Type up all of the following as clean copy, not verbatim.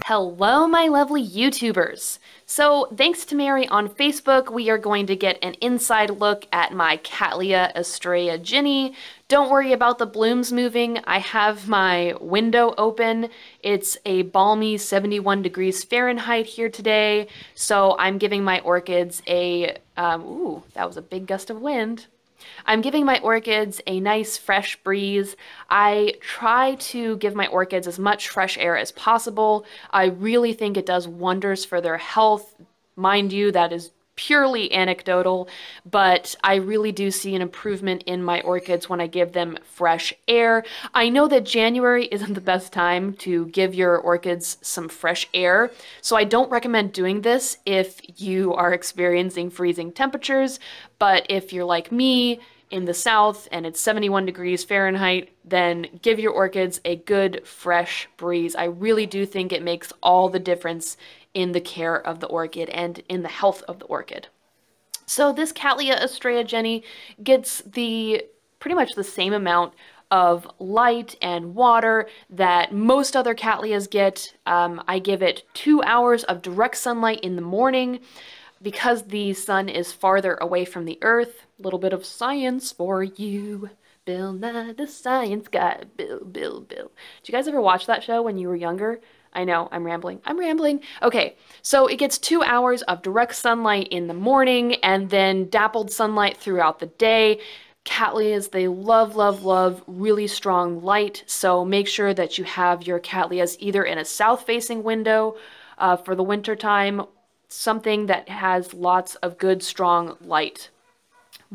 Hello, my lovely YouTubers. So thanks to Mary on Facebook, we are going to get an inside look at my Cattleya, Astraea, Ginny. Don't worry about the blooms moving. I have my window open. It's a balmy 71 degrees Fahrenheit here today. So I'm giving my orchids a, ooh, that was a big gust of wind. I'm giving my orchids a nice fresh breeze. I try to give my orchids as much fresh air as possible. I really think it does wonders for their health. Mind you, that is purely anecdotal, but I really do see an improvement in my orchids when I give them fresh air. I know that January isn't the best time to give your orchids some fresh air, so I don't recommend doing this if you are experiencing freezing temperatures, but if you're like me, in the south and it's 71 degrees Fahrenheit, then give your orchids a good fresh breeze. I really do think it makes all the difference in the care of the orchid and in the health of the orchid. So this Cattleya Astraea Ginny gets pretty much the same amount of light and water that most other Cattleyas get. I give it 2 hours of direct sunlight in the morning. Because the sun is farther away from the earth. A little bit of science for you. Bill Nye the Science Guy. Bill. Did you guys ever watch that show when you were younger? I know, I'm rambling. Okay, so it gets 2 hours of direct sunlight in the morning and then dappled sunlight throughout the day. Cattleyas, they love really strong light, so make sure that you have your Cattleyas either in a south-facing window for the winter time, something that has lots of good strong light.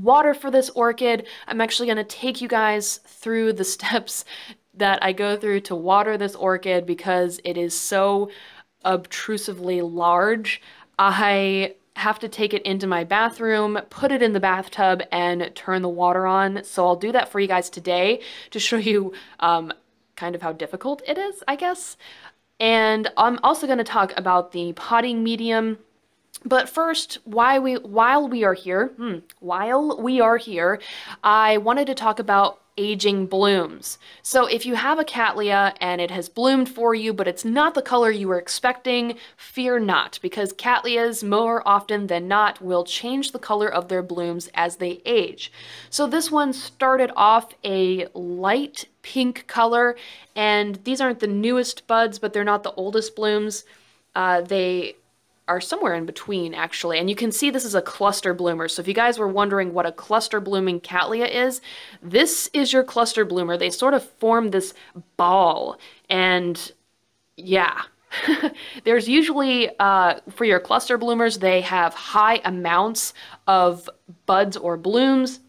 Water for this orchid, I'm actually going to take you guys through the steps that I go through to water this orchid because it is so obtrusively large. I have to take it into my bathroom, put it in the bathtub, and turn the water on. So I'll do that for you guys today to show you kind of how difficult it is, I guess. And I'm also going to talk about the potting medium. But first, while we are here, I wanted to talk about aging blooms. So if you have a Cattleya and it has bloomed for you, but it's not the color you were expecting, fear not, because Cattleyas more often than not will change the color of their blooms as they age. So this one started off a light pink color, and these aren't the newest buds, but they're not the oldest blooms. They are somewhere in between, actually. And you can see this is a cluster bloomer. So if you guys were wondering what a cluster blooming Cattleya is, this is your cluster bloomer. They sort of form this ball. And yeah, there's usually, for your cluster bloomers, they have high amounts of buds or blooms.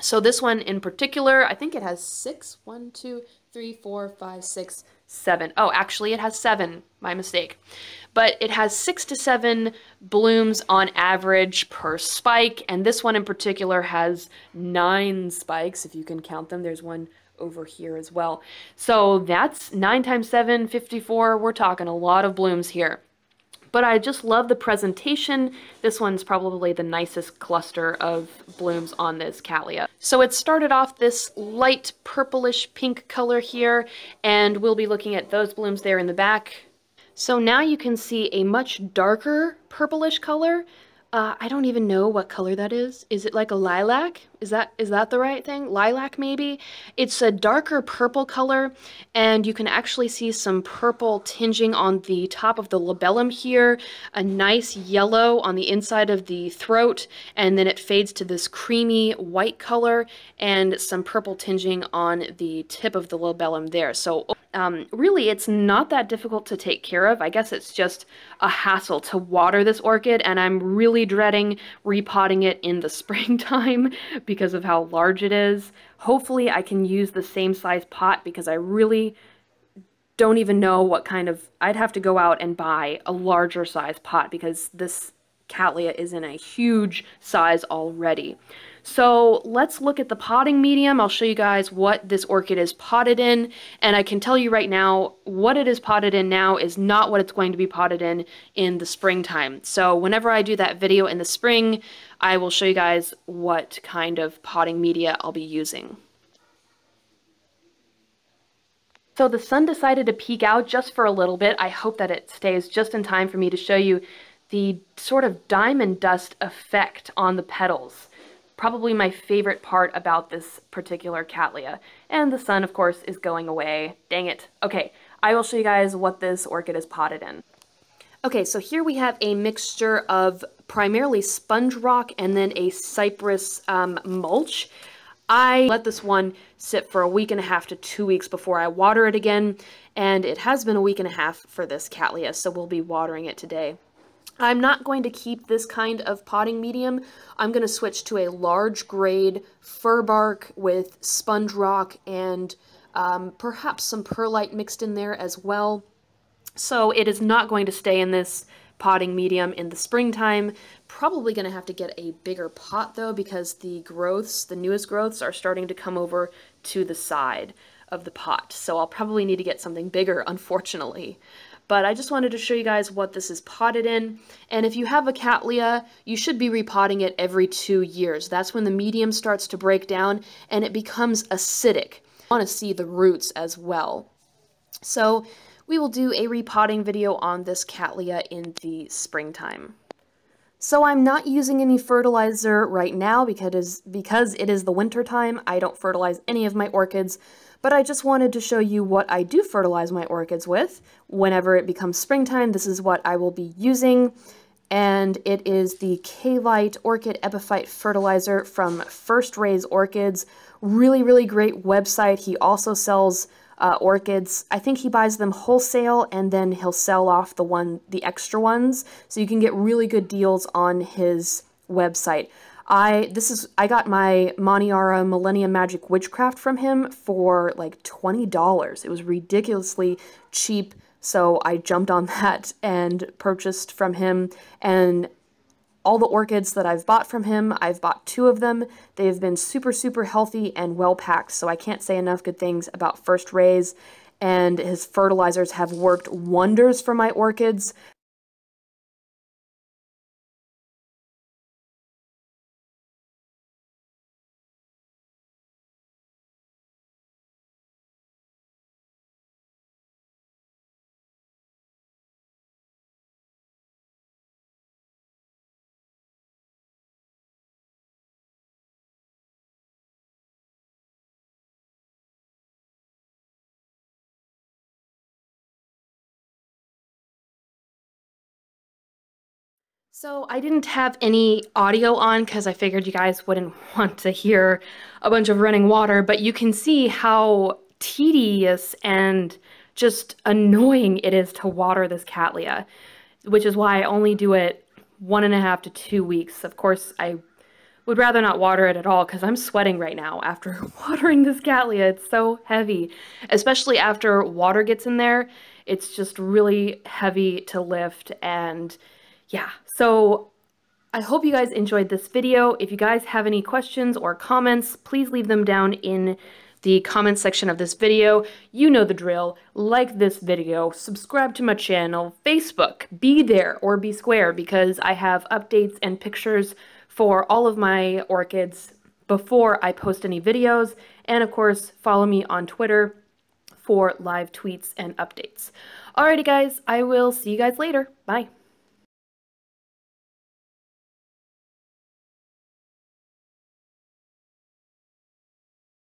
So this one in particular, I think it has 6. 1, 2, 3, 4, 5, 6, 7. Oh, actually it has 7. My mistake. But it has 6 to 7 blooms on average per spike, and this one in particular has 9 spikes, if you can count them. There's one over here as well. So that's 9 times 7, 54. We're talking a lot of blooms here. But I just love the presentation. This one's probably the nicest cluster of blooms on this Cattleya. So it started off this light purplish pink color here, and we'll be looking at those blooms there in the back. So now you can see a much darker purplish color. I don't even know what color that is. Is it like a lilac? Is that the right thing? Lilac, maybe? It's a darker purple color, and you can actually see some purple tinging on the top of the labellum here, a nice yellow on the inside of the throat, and then it fades to this creamy white color, and some purple tinging on the tip of the labellum there. So really, it's not that difficult to take care of. I guess it's just a hassle to water this orchid, and I'm really dreading repotting it in the springtime because of how large it is. Hopefully I can use the same size pot because I really don't even know what kind of... I'd have to go out and buy a larger size pot because this Cattleya is in a huge size already. So let's look at the potting medium. I'll show you guys what this orchid is potted in, and I can tell you right now, what it is potted in now is not what it's going to be potted in the springtime. So whenever I do that video in the spring, I will show you guys what kind of potting media I'll be using. So the sun decided to peek out just for a little bit. I hope that it stays just in time for me to show you the sort of diamond dust effect on the petals. Probably my favorite part about this particular Cattleya. And the sun, of course, is going away. Dang it. Okay, I will show you guys what this orchid is potted in. Okay, so here we have a mixture of primarily sponge rock and then a cypress mulch. I let this one sit for a week and a half to 2 weeks before I water it again, and it has been a week and a half for this Cattleya, so we'll be watering it today. I'm not going to keep this kind of potting medium. I'm going to switch to a large grade fir bark with sponge rock and perhaps some perlite mixed in there as well. So it is not going to stay in this potting medium in the springtime. Probably going to have to get a bigger pot though, because the growths, the newest growths, are starting to come over to the side of the pot. So I'll probably need to get something bigger, unfortunately. But I just wanted to show you guys what this is potted in. And if you have a Cattleya, you should be repotting it every 2 years. That's when the medium starts to break down and it becomes acidic. I want to see the roots as well. So we will do a repotting video on this Cattleya in the springtime. So I'm not using any fertilizer right now because it is the winter time. I don't fertilize any of my orchids, but I just wanted to show you what I do fertilize my orchids with. Whenever it becomes springtime, this is what I will be using, and it is the K-Lite Orchid Epiphyte Fertilizer from First Raise Orchids. Really, really great website. He also sells orchids. I think he buys them wholesale and then he'll sell off the extra ones, so you can get really good deals on his website. I got my Moniara Millennium Magic Witchcraft from him for like $20. It was ridiculously cheap, so I jumped on that and purchased from him. And all the orchids that I've bought from him, I've bought 2 of them. They've been super, super healthy and well packed, so I can't say enough good things about First Raise, and his fertilizers have worked wonders for my orchids. So I didn't have any audio on because I figured you guys wouldn't want to hear a bunch of running water, but you can see how tedious and just annoying it is to water this Cattleya, which is why I only do it 1.5 to 2 weeks. Of course, I would rather not water it at all because I'm sweating right now after watering this Cattleya. It's so heavy, especially after water gets in there. It's just really heavy to lift, and yeah, so I hope you guys enjoyed this video. If you guys have any questions or comments, please leave them down in the comment section of this video. You know the drill. Like this video, subscribe to my channel, Facebook, be there or be square, because I have updates and pictures for all of my orchids before I post any videos. And of course, follow me on Twitter for live tweets and updates. Alrighty guys, I will see you guys later. Bye.